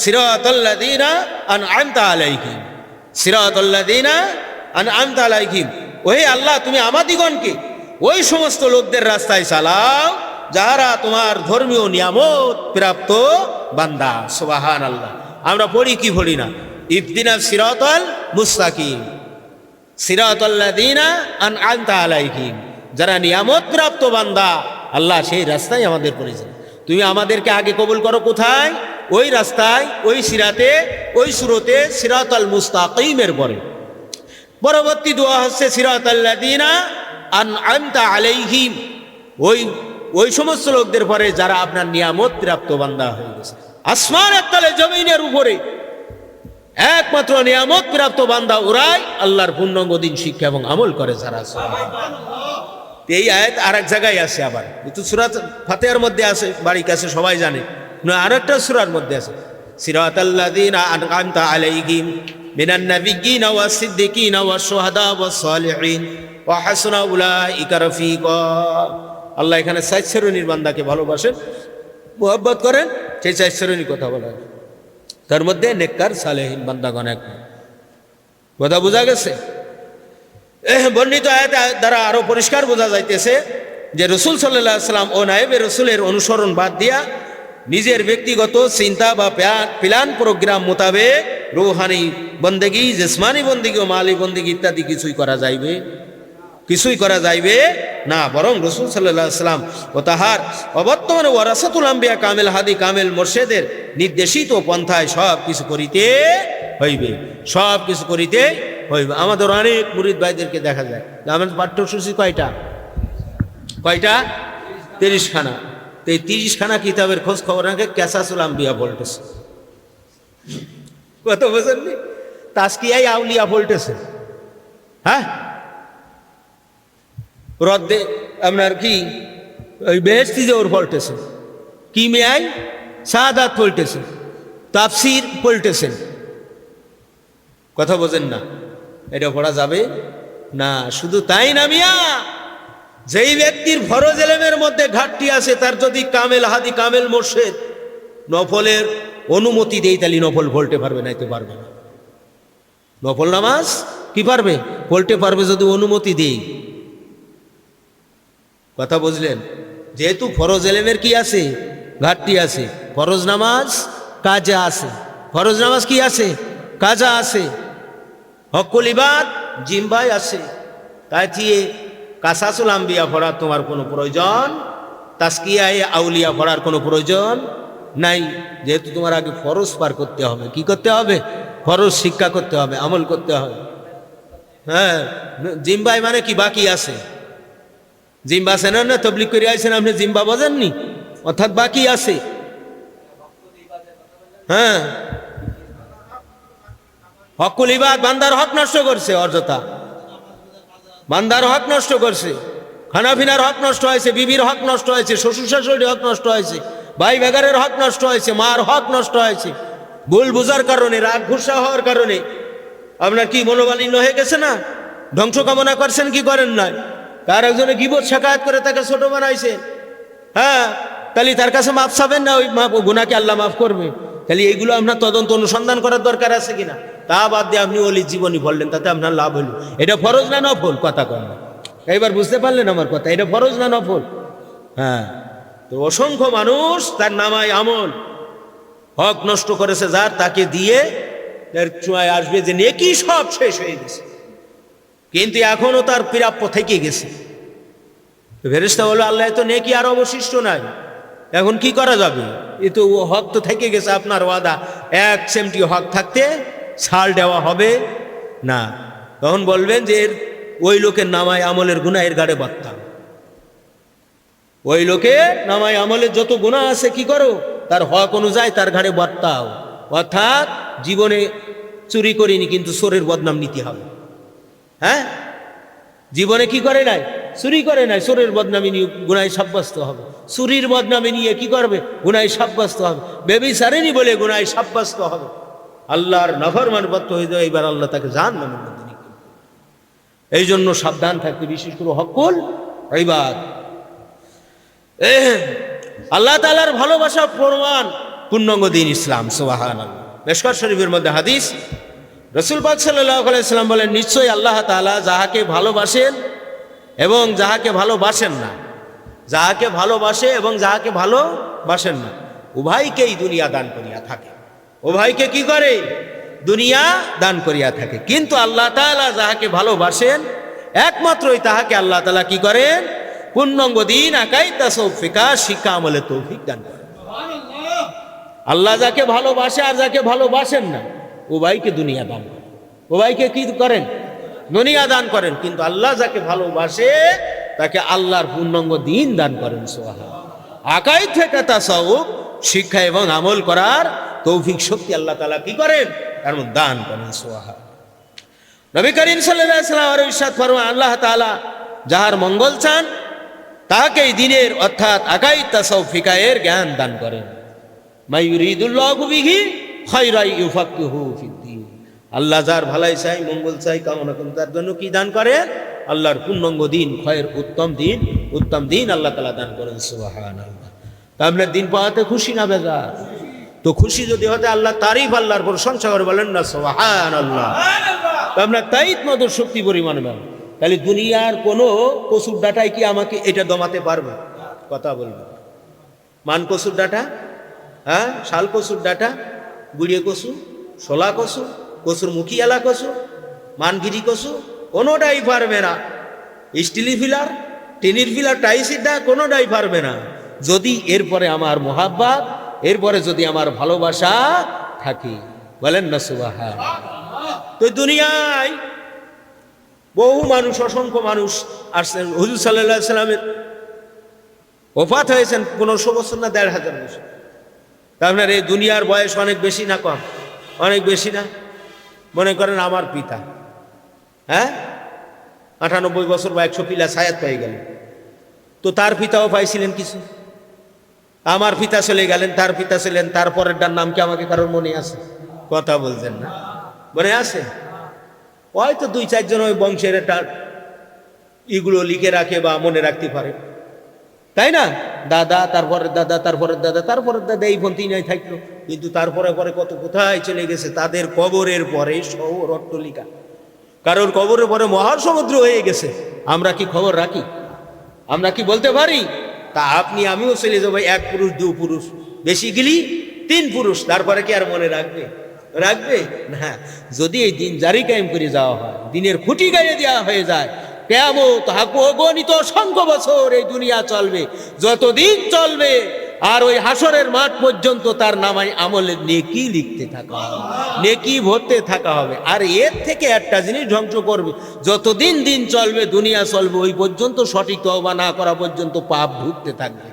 সিরাতাল্লাযীনা আন'আমতা আলাইহিম সিরাতাল্লাযীনা আন'আমতা আলাইহিম ওহে আল্লাহ তুমি আমাদিগণকে ওই সমস্ত লোকদের রাস্তায় চালাও যারা তোমার ধর্মীয় নিয়ামত প্রাপ্ত বান্দা সুবহানাল্লাহ আমরা পড়ি কি পড়ি না ইহদিনাস সিরাতাল মুস্তাকিম সিরাতাল্লাযীনা আন'আমতা আলাইহিম যারা নিয়ামত প্রাপ্ত বান্দা, আল্লাহ সেই রাস্তায় আমাদের পরিচয়। তুমি আমাদেরকে আগে কবুল করো কোথায়? ওই রাস্তায়, ওই সিরাতে, ওই সুরতে, সিরাতাল মুস্তাকিমের পরে পরবর্তী দোয়া হচ্ছে সিরাতাল্লাযীনা আনআমতা আলাইহিম, ওই সমস্ত লোকদের পরে যারা আপনার নিয়ামত প্রাপ্ত বান্দা হয়ে গেছে। আসমানের তলে জমিনের উপরে একমাত্র নিয়ামত প্রাপ্ত বান্দা ওরাই আল্লাহর পূর্ণাঙ্গ দিন শিক্ষা এবং আমল করে যারা। এই আয়াত আর এক জায়গায় আছে, আবার কিন্তু সূরা ফাতিহার মধ্যে আছে, বাড়ির কাছে সবাই জানে, আর একটা সূরার মধ্যে আছে সিরাতাল্লাযীনা আনআমতা আলাইহিম মিনান নাবিয়্যিনা ওয়াস সিদ্দিকিনা ওয়াস শুহাদা ওয়াস সালিহিন ওয়া হাসুনা উলাইকা রাফিকা। আল্লাহ এখানে 4 শ্রেণীর বান্দাকে ভালোবাসেন, মুহাব্বত করেন, সেই 4 শ্রেণীর কথা বলা হয়। তার মধ্যে নেককার সালেহীন বান্দাগণ এক। কথা বোঝা গেছে? বর্ণিত আয়াত দ্বারা আরো পরিষ্কার বোঝা যাইতেছে যে রাসূল সাল্লাল্লাহু আলাইহি ওয়াসাল্লাম ও নায়েবে রাসূলের অনুসরণ বাদ দিয়া নিজের ব্যক্তিগত চিন্তা বা প্ল্যান প্রোগ্রাম মোতাবেক রূহানি বন্দেগী, জিসমানি বন্দেগী ও মালি বন্দেগী ইত্যাদি কিছুই করা যাইবে না, বরং রাসূল সাল্লাল্লাহু আলাইহি ওয়াসাল্লাম ও তাহার অবর্তমানে ওয়ারাসাতুল আম্বিয়া কামেল হাদি কামেল মুর্শিদের নির্দেশিত পন্থায় সব কিছু করিতে হইবে, সব কিছু করিতে হইবে। আমাদের অনেক মুরিদ ভাইদেরকে দেখা যায়, আমাদের পাঠ্যসূচি কয়টা 30 খানা। তো এই 30 খানা কিতাবের খোঁজ খবর রাখে কেসাসুল আম্বিয়া বলতেছে, কত বোঝেননি? তাজকিয়াই আউলিয়া বলতেছে, হ্যাঁ, রদ্দে আপনার কি ওই বেহেশতি যে ওর পল্টেছে, কি মেয়াই শাহাদাত পল্টেছে, তাফসির পল্টেছেন। কথা বোঝেন না? এটা পড়া যাবে না। শুধু তাই না মিয়া, যেই ব্যক্তির ফরজ এলেমের মধ্যে ঘাটতি আছে, তার যদি কামেল হাদি কামেল মুর্শিদ নফলের অনুমতি দেই, তাহলে নফল পড়তে পারবে, নাইতে পারবে না। নফল নামাজ কি পারবে? পড়তে পারবে যদি অনুমতি দেই। কথা বুঝলেন? যেহেতু ফরজ এলেমের কি আছে? ঘাটতি আছে। ফরজ নামাজ কাজা আছে, ফরজ নামাজ কি আছে? কাজা আছে। হকুল ইবাদ জিম্বাই আছে। তাই দিয়ে কাসাসুল আম্বিয়া পড়ার তোমার কোনো প্রয়োজন, তাজকিয়ায়ে আউলিয়া পড়ার কোনো প্রয়োজন নাই, যেহেতু তোমার আগে ফরজ পার করতে হবে। কি করতে হবে? ফরজ শিক্ষা করতে হবে, আমল করতে হবে। হ্যাঁ, জিম্বাই মানে কি? বাকি আছে। জিম্বা সেনা না তবলিগ করে আইছেন আপনি, জিম্বা বোঝেননি, অর্থাৎ বাকি আছে। হ্যাঁ, হকুল ইবাদ, বান্দার হক নষ্ট করছে অযথা, বান্দার হক নষ্ট করছে, খানাফিনার হক নষ্ট হয়েছে, বিবির হক নষ্ট হয়েছে, শ্বশুর শাশুড়ির হক নষ্ট হয়েছে, ভাই বেগারের হক নষ্ট হয়েছে, মার হক নষ্ট হয়েছে। ভুল বুঝার কারণে, রাগ ঘুষা হওয়ার কারণে আপনার কি মনোমালিন্য হয়ে গেছে না? ধ্বংস কামনা করছেন কি করেন না? তার একজনে গীবত শাকায়াত করে তাকে ছোট বানাইছে, হ্যাঁ, তাহলে তার কাছে মাফ চাবেন না? ওই গুনাহকে আল্লাহ মাফ করবে? তাহলে এইগুলো আপনার তদন্ত অনুসন্ধান করার দরকার আছে কিনা? তা বাদ দিয়ে আপনি অলির জীবনী বললেন, তাতে আপনার লাভ হইল। এটা ফরজ না নফল? কথা কন না। এইবার বুঝতে পারলেন আমার কথা? এটা ফরজ না নফল? হ্যাঁ। তো অসংখ্য মানুষ তার নামায় আমল হক নষ্ট করেছে, যার তাকে দিয়ে এর চুয়ায় আসবে যে নেকি সব শেষ হয়ে গেছে, কিন্তু এখনো তার প্রাপ্য থেকে গেছে। ফেরেশতা বলল, আল্লাহ তো নেকি আর অবশিষ্ট নাই, এখন কি করা যাবে? এ তো হক তো থেকে গেছে, আপনার ওয়াদা 1 সেমটি হক থাকতে ছাড় দেওয়া হবে না। তখন বলবেন যে ওই লোকের নামায় আমলের গুনাহের গাড়ে বার্তা, ওই লোকের নামায় আমলের যত গুনাহ আছে কি করো, তার হক অনুযায়ী তার ঘাড়ে বার্তাও। অর্থাৎ জীবনে চুরি করিনি, কিন্তু চোরের বদনাম নিতে হবে। হ্যাঁ, জীবনে কি করে নাই? চুরি করে নাই, চোরের বদনামি নিয়ে গুনাহে সাব্যস্ত হবে। চুরির বদনামি নিয়ে কি করবে? গুনাহে সাব্যস্ত হবে। বেবিচারেনি বলে গুনাহে সাব্যস্ত হবে। আল্লাহর নাফরমান বদ্ধ হয়ে যাবে, এবার আল্লাহ তাকে জাহান্নামের মধ্যে নিয়ে যাবে। এই জন্য সাবধান থাকতে, বিশেষ করে হকুল ইবাদ। আল্লাহ তাআলার ভালোবাসা প্রমাণ পূর্ণাঙ্গ দ্বীন ইসলাম। সুবহানাল্লাহ। মিশকাত শরীফের মধ্যে হাদিস, রাসূল পাক সাল্লাল্লাহু আলাইহি ওয়াসাল্লাম বলেন, নিশ্চয়ই আল্লাহ তাআলা যাহাকে ভালোবাসেন এবং যাহাকে ভালোবাসেন না, যাহাকে ভালোবাসে এবং যাহাকে ভালোবাসেন না, উভয়কেই দুনিয়া দান করিয়া থাকে। উভয়কে কি করে? দুনিয়া দান করিয়া থাকে। কিন্তু আল্লাহ তাআলা যাহাকে ভালোবাসেন একমাত্রই তাহাকে আল্লাহ তাআলা কি করেন? পূর্ণাঙ্গ দিন আকাই তাসাউফ ফিকা শিক্ষা আমলে তৌফিক দান করেন। আল্লাহ যাকে ভালোবাসে আর যাকে ভালোবাসেন না উভয়কে দুনিয়া দান করেন, উভয়কে কি করেন? দুনিয়া দান করেন। কিন্তু আল্লাহ যাকে ভালোবাসে তাকে আল্লাহর পূর্ণাঙ্গ দিন দান করেন। সুবহানাল্লাহ। আকাই থেকে তাসাউফ শিক্ষা এবং আমল করার তৌফিক শক্তি আল্লাহ তাআলা কি করেন? তার মধ্যে দান করেন। সুবহানাল্লাহ। নবী করিম সাল্লাল্লাহু আলাইহি ওয়াসাল্লাম ইরশাদ ফরমান, আল্লাহ তাআলা যাহার মঙ্গল চান তাহাকে এই দিনের অর্থাৎ আকাই তাসাউফ ফিকাহের জ্ঞান দান করেন। মা ইউরিদুল্লাহু বিহি খায়রান ইউফাক্কিহু ফিদ্দীন। আল্লাহ যার ভালাই চাই, মঙ্গল চাই, কামনা করেন তার জন্য কি দান করেন? আল্লাহর পূর্ণাঙ্গ দিন, খয়ের উত্তম দিন আল্লাহ তাআলা দান করেন। সুবহানাল্লাহ। তা আপনার দিন পাওয়াতে খুশি না বেজার? তো খুশি যদি হতে আল্লাহ তারিফ, আল্লাহর প্রশংসা করে বলেন না সুবহানাল্লাহ। তো আপনার তাইত মতো শক্তি পরিমাণ পাবেন। তাহলে দুনিয়ার কোনো কসুর ডাটাই কি আমাকে এটা দমাতে পারবে? কথা বলবে। মান কসুর ডাটা, হ্যাঁ, শাল কসুর ডাটা, গুড়িয়ে কসু, শোলা কসু, কসুর মুখিয়ালা কসু, মানগিরি কসু, কোনোটাই পারবে না। স্টিলি ফিলার, টিনির ফিলার, টাইসিডা কোনোটাই পারবে না যদি এরপরে আমার মোহাব্বত, এরপরে যদি আমার ভালোবাসা থাকে। বলেন না সুবহানাল্লাহ। তো দুনিয়ায় বহু মানুষ, অসংখ্য মানুষ আসছেন। হুজুর সাল্লাল্লাহু আলাইহি সাল্লামের ওফাত হয়েছেন 1500 বছর না 1500 বছর। আপনার এই দুনিয়ার বয়স অনেক বেশি না কম? অনেক বেশি না? মনে করেন আমার পিতা, হ্যাঁ, 98 বছর বা 100 পিলা সায়াত পেয়ে গেলেন। তো তার পিতাও পাইছিলেন কিছু। আমার পিতা চলে গেলেন, তার পিতা ছিলেন, তারপরের ডার নাম কি আমাকে কারোর মনে আছে? কথা বলছেন না? মনে আছে? হয়তো 2-4 জন ওই বংশের একটা এগুলো লিখে রাখে বা মনে রাখতে পারে, তাই না? দাদা, তারপরের দাদা, তারপরের দাদা, তারপরের দাদা, এই পন্থী নাই থাকলো। কিন্তু তারপরে পরে কত কোথায় চলে গেছে। তাদের কবরের পরে শহর অট্টালিকা, কারোর কবরের পরে মহাসমুদ্র হয়ে গেছে। আমরা কি খবর রাখি? আমরা কি বলতে পারি? তা আপনি আমিও চলে যাবো, 1 পুরুষ 2 পুরুষ, বেশি গেলি 3 পুরুষ, তারপরে কি আর মনে রাখবে? রাখবে না। যদি এই দিন জারি কায়েম করে যাওয়া হয়, দিনের খুঁটি গাইয়ে দেওয়া হয়ে যায়, কিয়ামত অগণিত অসংখ্য বছর এই দুনিয়া চলবে, যতদিন চলবে, আর ওই হাসরের মাঠ পর্যন্ত তার নামায় আমলের নেকি লিখতে থাকা হবে, নেকি ভরতে থাকা হবে। আর এর থেকে একটা জিনিস ধ্বংস করবে, যতদিন দিন চলবে, দুনিয়া চলবে, ওই পর্যন্ত সঠিক তওবা না করা পর্যন্ত পাপ ঢুকতে থাকবে।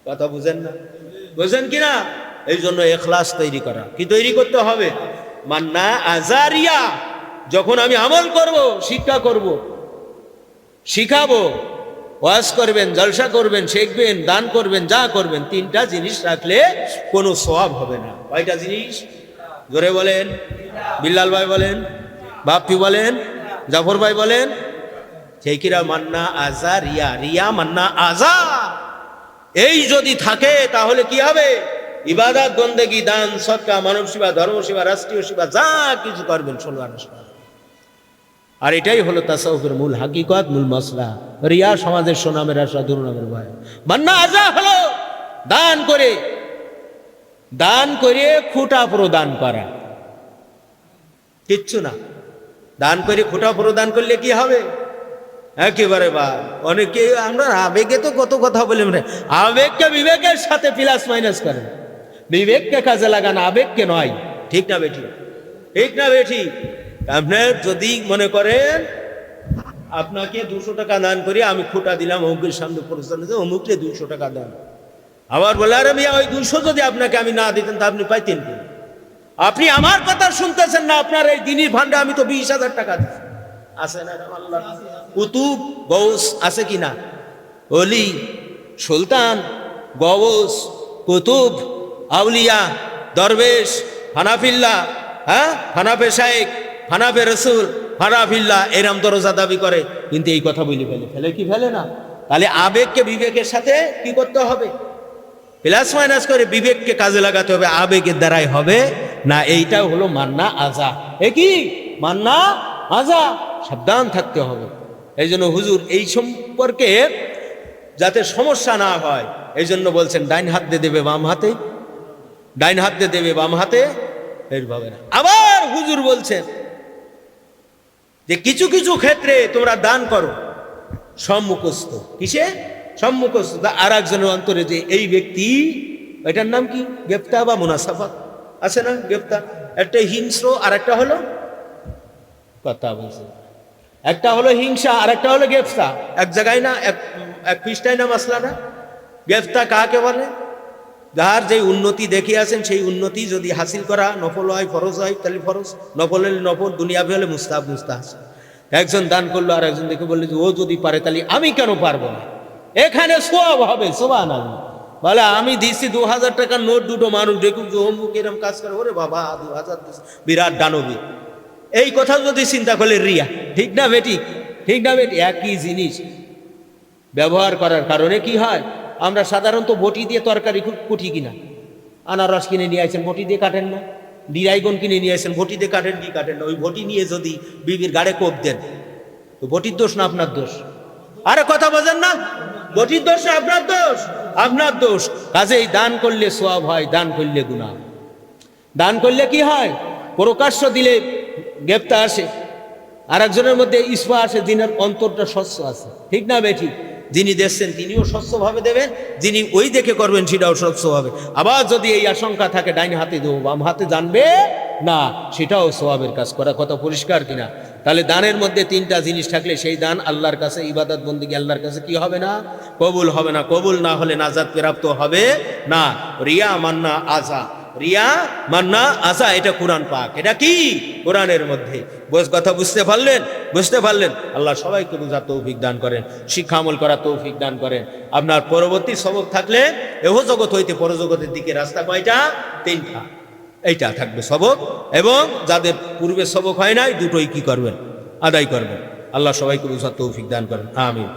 কথা বুঝেন না? বুঝেন কিনা? এই জন্য ইখলাস তৈরি করা। কি তৈরি করতে হবে? মান্না আজারিয়া। যখন আমি আমল করব, শিক্ষা করব, শিখাবো, ওয়াজ করবেন, জলসা করবেন, শিখবেন, দান করবেন, যা করবেন, 3টা জিনিস রাখলে কোনো সওয়াব হবে না। কয়টা জিনিস? জোরে বলেন। বিল্লাল ভাই বলেন, বাপ্পি বলেন, জাফর ভাই বলেন। সেই কিরা মান্না আজা রিয়া, রিয়া মান্না আজা, এই যদি থাকে তাহলে কি হবে? ইবাদত, বন্দেগী, দান, সদকা, মানব সেবা, ধর্ম সেবা, রাষ্ট্রীয় সেবা, যা কিছু করবেন সর্বনাশ। আর এটাই হলো তাসাউফের মূল হাকিকত, মূল মসলা। রিয়া সমাজের সুনামের আশা, দুর্নামের ভয়। মান্না আজা হলো দান করে খুঁটা প্রদান করা, কিচ্ছু না। দান করে খুঁটা প্রদান করলে কি হবে? একেবারে বা অনেকে আমরা আবেগে তো কত কথা বলি, আবেগকে বিবেকের সাথে প্লাস মাইনাস করেন। বিবেককে কাজে লাগান, আবেগকে নয়। ঠিক না বেঠি? ঠিক না বেঠি? আপনার যদি মনে করেন আপনাকে 200 টাকা দান করি, আমি খুঁটা দিলাম অমুকের সামনে প্রস্তাব, অমুককে 200 টাকা দান। আবার বলে, আরে মিয়া ওই 200 যদি আপনাকে আমি না দিতেন তা আপনি পাইতেন কি? আপনি আমার কথা শুনতেছেন না। আপনার এই দিনের ভান্ডে আমি তো 20,000 টাকা দিচ্ছি। আছে না? আল্লাহ কুতুব গৌস আছে কি না? অলি, সুলতান, গৌস, কুতুব, আউলিয়া, দরবেশ, হানাফিল্লাহ, হ্যাঁ, হানাফে শাইখ, হানাফে রসুল, হানাফিল্লাহ, এরম দরজা দাবি করে। কিন্তু এই কথা বলি ফেলে কি ফেলে না? তাহলে আবেগকে বিবেকের সাথে কি করতে হবে? প্লাস মাইনাস করে বিবেককে কাজে লাগাতে হবে, আবেগের দ্বারাই হবে না। এইটাও হলো মান্না আজা। এ কি মান্না আজা? সাবধান থাকতে হবে। এই জন্য হুজুর এই সম্পর্কে যাতে সমস্যা না হয়, এই জন্য বলছেন ডাইন হাত দিয়ে দেবে বাম হাতে, ডাইন হাত দিয়ে দেবে বাম হাতে, এইভাবে না। আবার হুজুর বলছেন যে কিছু কিছু ক্ষেত্রে তোমরা দান করো সম্মুখস্থ, কিসে সম্মুখস্থ, আর একজনের অন্তরে যে এই ব্যক্তি, এটার নাম কি গেপ্তা বা মুনাসাফাত আছে না? গেপ্তা একটা হিংস্র, আর একটা হলো কথা বলছে, একটা হলো হিংসা আর একটা হলো গেপ্তা। এক জায়গায় না, এক পৃষ্ঠায় না মাসলা না? গেপ্তা কাকে বলে? যার যে উন্নতি দেখে আছেন সেই উন্নতি যদি হাসিল করা নফল হয়, ফরজ হয় তাহলে ফরজ, নফল হলে নফল, দুনিয়াবি হলে মুস্তাহাব মুস্তাহাব। একজন দান করলো আর একজন দেখে বললো যে ও যদি পারে তাহলে আমি কেন পারবো না, এখানে সওয়াব হবে। সুবহানাল্লাহ। বলে আমি দিছি 2000 টাকার নোট, দুটো মানুষ দেখুক যে অমুক এরম কাজ করে, ওরে বাবা 2000 বিরাট দানবী। এই কথা যদি চিন্তা করলে রিয়া, ঠিক না বেটি? ঠিক না বেটি? একই জিনিস ব্যবহার করার কারণে কি হয়, আমরা সাধারণত বটি দিয়ে তরকারি কুটি কিনা, আনারস কিনে নিয়ে আসেন বটি দিয়ে কাটেন না, ডিরাইগন কিনে নিয়ে আসেন বটি দিয়ে কাটেন কি কাটেন না, ওই বটি নিয়ে যদি বিবির গাড়ে কোপ দেন তো বটির দোষ না আপনার দোষ? আরে কথা বোঝেন না? বটির দোষ না আপনার দোষ? আপনার দোষ। কাজেই দান করলে সওয়াব হয়, দান করলে গুনাহ। দান করলে কি হয়, প্রকাশ্য দিলে গ্রেপ্তা আসে, আর একজনের মধ্যে ইসফা আসে, যিনি অন্তরটা স্বচ্ছ আছে, ঠিক না বেঠি? যিনি দেখছেন তিনিও স্বচ্ছভাবে দেবেন, যিনি ওই দেখে করবেন সেটাও স্বচ্ছভাবে। আবার যদি এই আশঙ্কা থাকে ডাইন হাতে দেবো বাম হাতে জানবে না, সেটাও সওয়াবের কাজ করা। কথা পরিষ্কার কিনা? তাহলে দানের মধ্যে তিনটা জিনিস থাকলে সেই দান আল্লাহর কাছে, ইবাদত বন্দেগী আল্লাহর কাছে কি হবে না? কবুল হবে না। কবুল না হলে নাজাত প্রাপ্ত হবে না। রিয়া মান্না আজা, রিয়া মান্না আসা, এটা কোরআন পাক, এটা কি কোরআনের মধ্যে। কথা বুঝতে পারলেন? বুঝতে পারলেন? আল্লাহ সবাইকে বোঝার তৌফিক দান করেন, শিক্ষা আমল করার তৌফিক দান করেন। আপনার পরবর্তী সবক থাকলে এহ জগৎ হইতে পরজগতের দিকে রাস্তা কয়টা? তিনটা। এইটা থাকবে সবক, এবং যাদের পূর্বে সবক হয় নাই দুটোই কি করবেন? আদায় করবেন। আল্লাহ সবাইকে বোঝার তৌফিক দান করেন। আমিন।